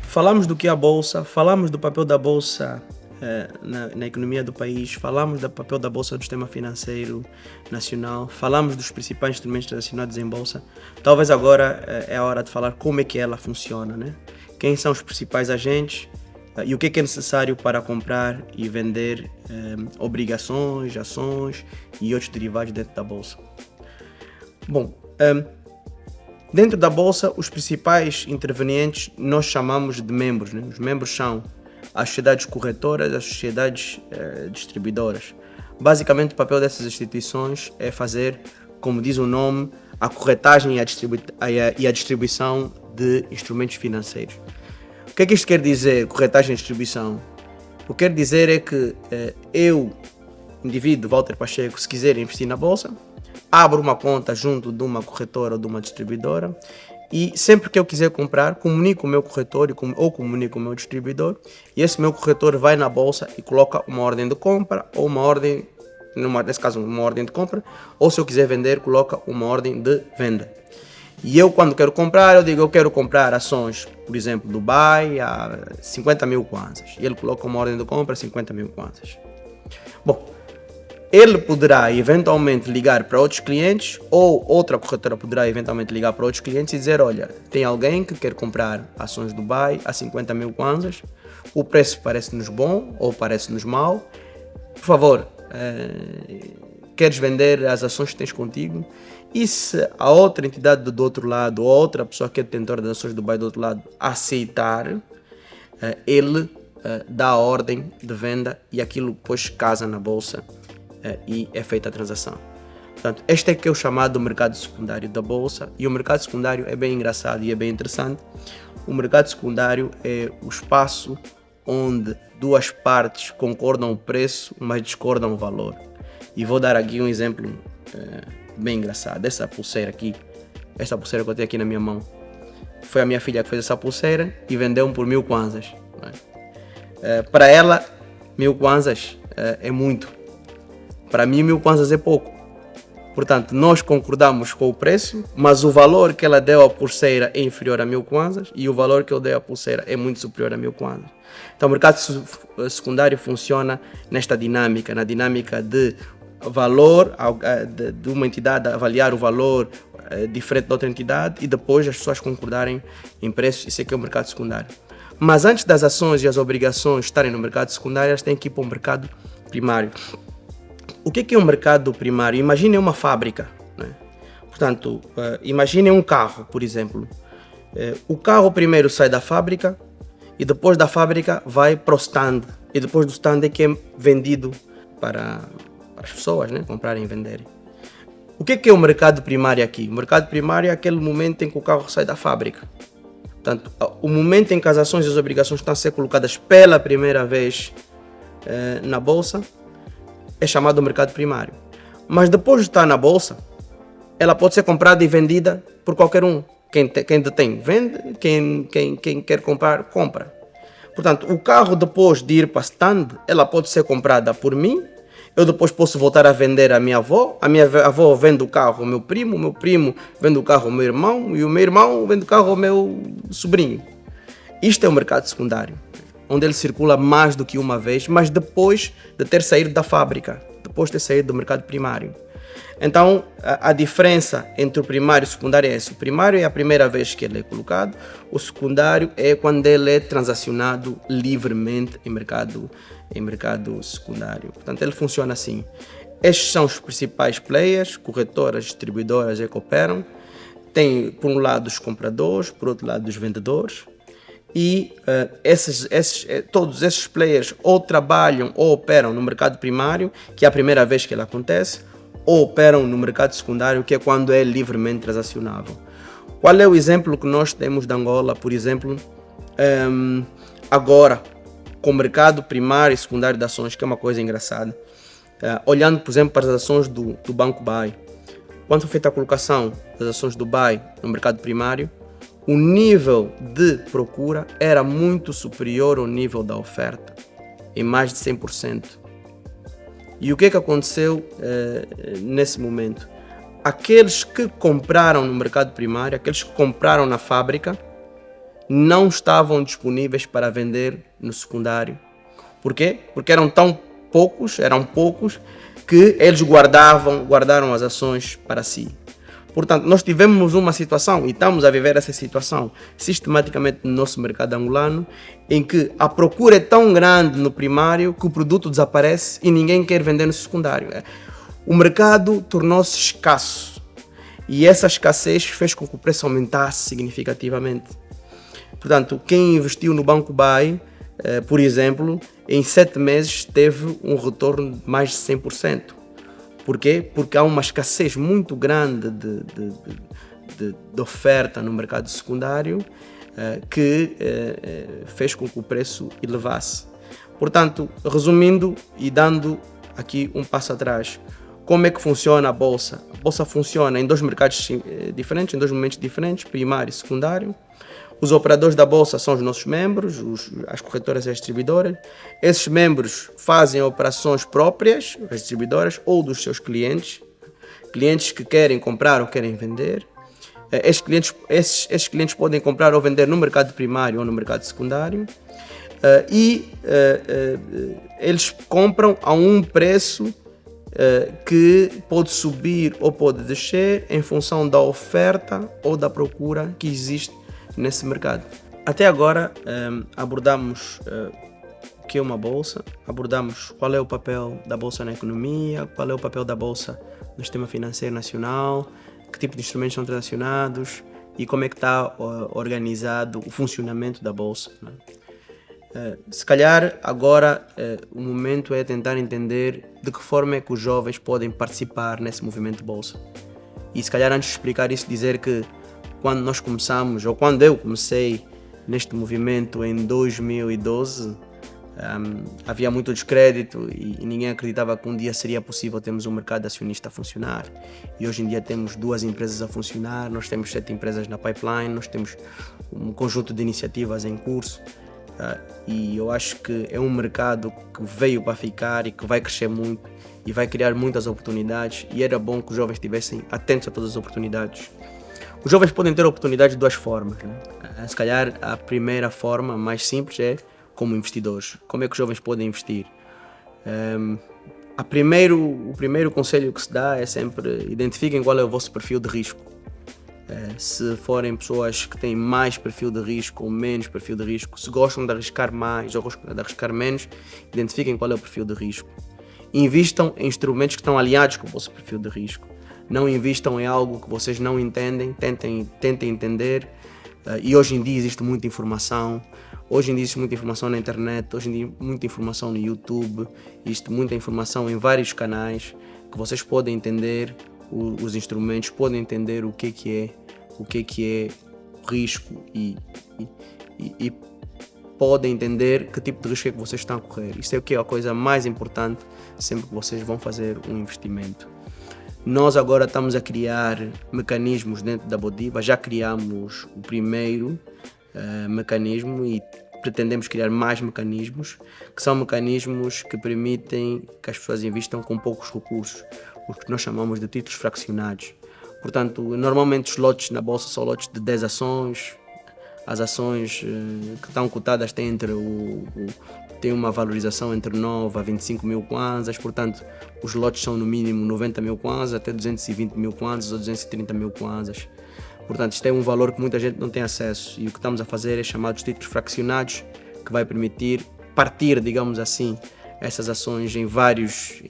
Falamos do que é a Bolsa, falamos do papel da Bolsa na economia do país, falamos do papel da Bolsa no sistema financeiro nacional, falamos dos principais instrumentos transacionados em Bolsa. Talvez agora é a hora de falar como é que ela funciona, né? Quem são os principais agentes e o que é necessário para comprar e vender obrigações, ações e outros derivados dentro da Bolsa. Bom, dentro da Bolsa, os principais intervenientes nós chamamos de membros, né? Os membros são as sociedades corretoras, as sociedades distribuidoras. Basicamente, o papel dessas instituições é fazer, como diz o nome, a corretagem e a distribuição de instrumentos financeiros. O que é que isto quer dizer, corretagem e distribuição? O que quer dizer é que eu, indivíduo, Walter Pacheco, se quiser investir na Bolsa, abro uma conta junto de uma corretora ou de uma distribuidora e sempre que eu quiser comprar, comunico o meu corretor ou comunico o meu distribuidor e esse meu corretor vai na Bolsa e coloca uma ordem de compra ou uma ordem, nesse caso uma ordem de compra, ou se eu quiser vender, coloca uma ordem de venda. E eu, quando quero comprar, eu digo, eu quero comprar ações, por exemplo, Dubai a 50 mil kwanzas. E ele coloca uma ordem de compra a 50 mil kwanzas. Bom, ele poderá eventualmente ligar para outros clientes ou outra corretora poderá eventualmente ligar para outros clientes e dizer, olha, tem alguém que quer comprar ações Dubai a 50 mil kwanzas, o preço parece-nos bom ou parece-nos mau, por favor, queres vender as ações que tens contigo? E se a outra entidade do outro lado, ou a outra pessoa que é detentora das ações do Dubai do outro lado, aceitar, ele dá a ordem de venda e aquilo depois casa na Bolsa e é feita a transação. Portanto, este é que é o chamado mercado secundário da Bolsa, e o mercado secundário é bem engraçado e é bem interessante. O mercado secundário é o espaço onde duas partes concordam o preço, mas discordam o valor. E vou dar aqui um exemplo bem engraçado. Essa pulseira aqui, esta pulseira que eu tenho aqui na minha mão, foi a minha filha que fez essa pulseira e vendeu-me por 1000 kwanzas. Para ela, 1000 kwanzas é muito. Para mim, 1000 kwanzas é pouco. Portanto, nós concordamos com o preço, mas o valor que ela deu à pulseira é inferior a 1000 kwanzas e o valor que eu dei à pulseira é muito superior a 1000 kwanzas. Então, o mercado secundário funciona nesta dinâmica, na dinâmica de valor de uma entidade avaliar o valor diferente da outra entidade e depois as pessoas concordarem em preço. Isso é que é o mercado secundário. Mas antes das ações e as obrigações estarem no mercado secundário, elas têm que ir para o mercado primário. O que é um mercado primário? Imaginem uma fábrica, né? Portanto, imaginem um carro, por exemplo. O carro primeiro sai da fábrica e depois da fábrica vai para o stand. E depois do stand é que é vendido para as pessoas, né, comprarem e venderem. O que é o mercado primário aqui? O mercado primário é aquele momento em que o carro sai da fábrica. Portanto, o momento em que as ações e as obrigações estão a ser colocadas pela primeira vez na Bolsa é chamado mercado primário. Mas depois de estar na Bolsa, ela pode ser comprada e vendida por qualquer um. Quem detém, vende. Quem quer comprar, compra. Portanto, o carro depois de ir para stand, ela pode ser comprada por mim. Eu depois posso voltar a vender a minha avó vende o carro ao meu primo vende o carro ao meu irmão e o meu irmão vende o carro ao meu sobrinho. Isto é o mercado secundário, onde ele circula mais do que uma vez, mas depois de ter saído da fábrica, depois de ter saído do mercado primário. Então, a diferença entre o primário e o secundário é essa. O primário é a primeira vez que ele é colocado, o secundário é quando ele é transacionado livremente em mercado secundário. Portanto, ele funciona assim. Estes são os principais players, corretoras, distribuidoras que operam. Tem, por um lado, os compradores, por outro lado, os vendedores. E todos esses players ou trabalham ou operam no mercado primário, que é a primeira vez que ele acontece, ou operam no mercado secundário, que é quando é livremente transacionável. Qual é o exemplo que nós temos de Angola, por exemplo, agora, com o mercado primário e secundário de ações, que é uma coisa engraçada. Olhando, por exemplo, para as ações do Banco BAI. Quando foi feita a colocação das ações do BAI no mercado primário, o nível de procura era muito superior ao nível da oferta, em mais de 100%. E o que aconteceu nesse momento? Aqueles que compraram no mercado primário, aqueles que compraram na fábrica, não estavam disponíveis para vender no secundário. Por quê? Porque eram poucos que eles guardaram as ações para si. Portanto, nós tivemos uma situação, e estamos a viver essa situação sistematicamente no nosso mercado angolano, em que a procura é tão grande no primário que o produto desaparece e ninguém quer vender no secundário. O mercado tornou-se escasso e essa escassez fez com que o preço aumentasse significativamente. Portanto, quem investiu no Banco BAE, por exemplo, em 7 meses teve um retorno de mais de 100%. Por quê? Porque há uma escassez muito grande de oferta no mercado secundário que fez com que o preço elevasse. Portanto, resumindo e dando aqui um passo atrás, como é que funciona a Bolsa? A Bolsa funciona em 2 mercados diferentes, em 2 momentos diferentes, primário e secundário. Os operadores da Bolsa são os nossos membros, as corretoras e as distribuidoras. Esses membros fazem operações próprias, as distribuidoras, ou dos seus clientes que querem comprar ou querem vender. Esses clientes podem comprar ou vender no mercado primário ou no mercado secundário. Eles compram a um preço que pode subir ou pode descer em função da oferta ou da procura que existe nesse mercado. Até agora abordamos o que é uma bolsa, abordamos qual é o papel da bolsa na economia, qual é o papel da bolsa no sistema financeiro nacional, que tipo de instrumentos são transacionados e como é que está organizado o funcionamento da bolsa. Se calhar agora o momento é tentar entender de que forma é que os jovens podem participar nesse movimento de bolsa. E se calhar antes de explicar isso, dizer que quando nós começamos, ou quando eu comecei neste movimento em 2012, havia muito descrédito e ninguém acreditava que um dia seria possível termos um mercado acionista a funcionar. E hoje em dia temos 2 empresas a funcionar, nós temos 7 empresas na pipeline, nós temos um conjunto de iniciativas em curso. E eu acho que é um mercado que veio para ficar e que vai crescer muito e vai criar muitas oportunidades, e era bom que os jovens estivessem atentos a todas as oportunidades. Os jovens podem ter oportunidades de 2 formas, né? Se calhar a primeira forma, mais simples, é como investidores. Como é que os jovens podem investir? O primeiro conselho que se dá é sempre identifiquem qual é o vosso perfil de risco. Se forem pessoas que têm mais perfil de risco ou menos perfil de risco, se gostam de arriscar mais ou gostam de arriscar menos, identifiquem qual é o perfil de risco. Invistam em instrumentos que estão alinhados com o vosso perfil de risco. Não invistam em algo que vocês não entendem, tentem entender. E hoje em dia existe muita informação. Hoje em dia existe muita informação na internet, hoje em dia muita informação no YouTube, existe muita informação em vários canais que vocês podem entender os instrumentos, podem entender o que é risco e podem entender que tipo de risco é que vocês estão a correr. Isso é o que é a coisa mais importante sempre que vocês vão fazer um investimento. Nós agora estamos a criar mecanismos dentro da Bodiva, já criamos o primeiro mecanismo e pretendemos criar mais mecanismos, que são mecanismos que permitem que as pessoas investam com poucos recursos, os que nós chamamos de títulos fraccionados. Portanto, normalmente os lotes na bolsa são lotes de 10 ações, as ações que estão cotadas têm tem uma valorização entre 9 a 25 mil kwanzas, portanto os lotes são no mínimo 90 mil kwanzas até 220 mil kwanzas ou 230 mil kwanzas. Portanto, isto é um valor que muita gente não tem acesso, e o que estamos a fazer é chamados títulos fraccionados, que vai permitir partir, digamos assim, essas ações em vários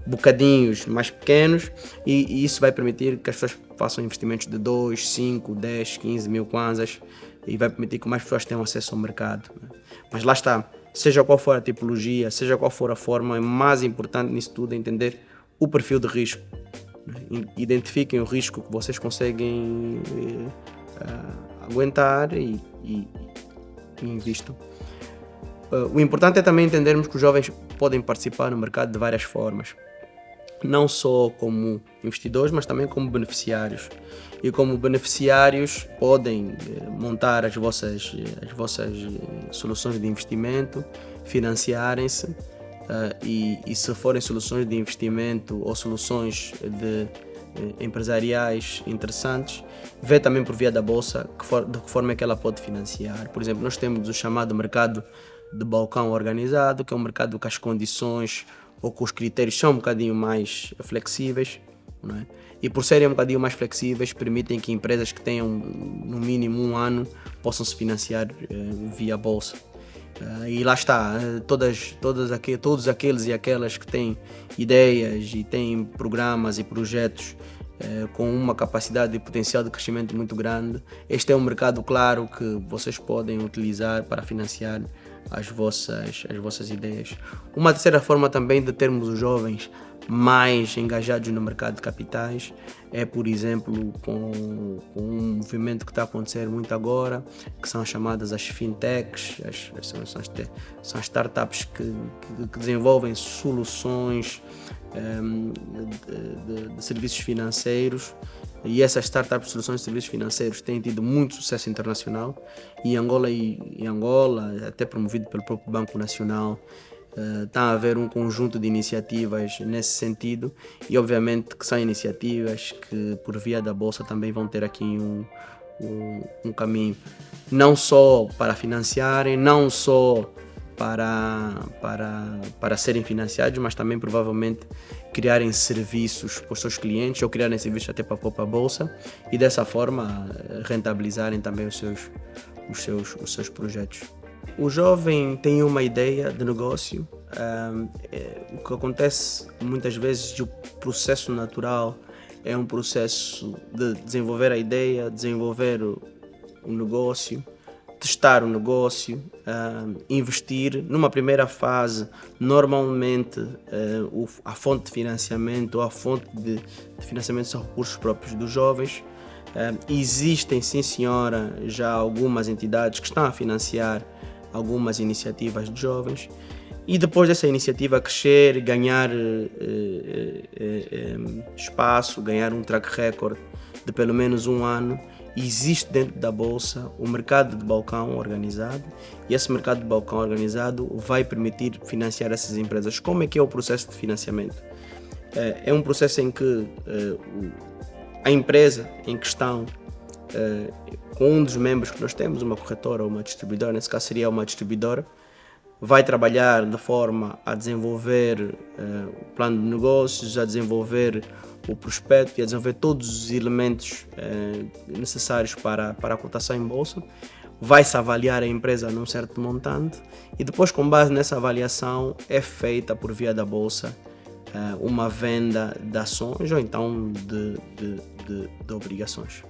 bocadinhos mais pequenos, e isso vai permitir que as pessoas façam investimentos de 2, 5, 10, 15 mil kwanzas, e vai permitir que mais pessoas tenham acesso ao mercado. Mas lá está, seja qual for a tipologia, seja qual for a forma, é mais importante nisso tudo entender o perfil de risco. Identifiquem o risco que vocês conseguem aguentar e invistam. O importante é também entendermos que os jovens podem participar no mercado de várias formas, não só como investidores, mas também como beneficiários. E como beneficiários podem montar as vossas soluções de investimento, financiarem-se, e se forem soluções de investimento ou soluções empresariais interessantes, vê também por via da bolsa de que forma é que ela pode financiar. Por exemplo, nós temos o chamado mercado de balcão organizado, que é um mercado que as condições ou que os critérios são um bocadinho mais flexíveis, não é? E por serem um bocadinho mais flexíveis, permitem que empresas que tenham no mínimo um ano possam se financiar via bolsa. E lá está, todos aqueles e aquelas que têm ideias e têm programas e projetos com uma capacidade e potencial de crescimento muito grande, este é um mercado claro que vocês podem utilizar para financiar as vossas ideias. Uma terceira forma também de termos os jovens mais engajados no mercado de capitais é, por exemplo, com um movimento que está a acontecer muito agora, que são chamadas as fintechs, são as startups que desenvolvem soluções de serviços financeiros, e essas startups de soluções de serviços financeiros têm tido muito sucesso internacional, e em Angola, até promovido pelo próprio Banco Nacional, está a haver um conjunto de iniciativas nesse sentido, e obviamente que são iniciativas que por via da bolsa também vão ter aqui um caminho, não só para financiarem, não só para serem financiados, mas também provavelmente criarem serviços para os seus clientes ou criarem serviços até para a própria bolsa e dessa forma rentabilizarem também os seus projetos. O jovem tem uma ideia de negócio, o que acontece muitas vezes, o processo natural é um processo de desenvolver a ideia, desenvolver o negócio, testar o negócio, investir. Numa primeira fase, normalmente a fonte de financiamento ou a fonte de financiamento são recursos próprios dos jovens. Existem, sim senhora, já algumas entidades que estão a financiar algumas iniciativas de jovens, e depois dessa iniciativa crescer, ganhar espaço, ganhar um track record de pelo menos um ano, existe dentro da bolsa o mercado de balcão organizado, e esse mercado de balcão organizado vai permitir financiar essas empresas. Como é que é o processo de financiamento? É um processo em que a empresa em questão, com um dos membros que nós temos, uma corretora ou uma distribuidora, nesse caso seria uma distribuidora, vai trabalhar de forma a desenvolver o plano de negócios, a desenvolver o prospecto e a desenvolver todos os elementos necessários para a cotação em bolsa. Vai-se avaliar a empresa num certo montante e depois, com base nessa avaliação, é feita por via da bolsa uma venda de ações ou então de obrigações.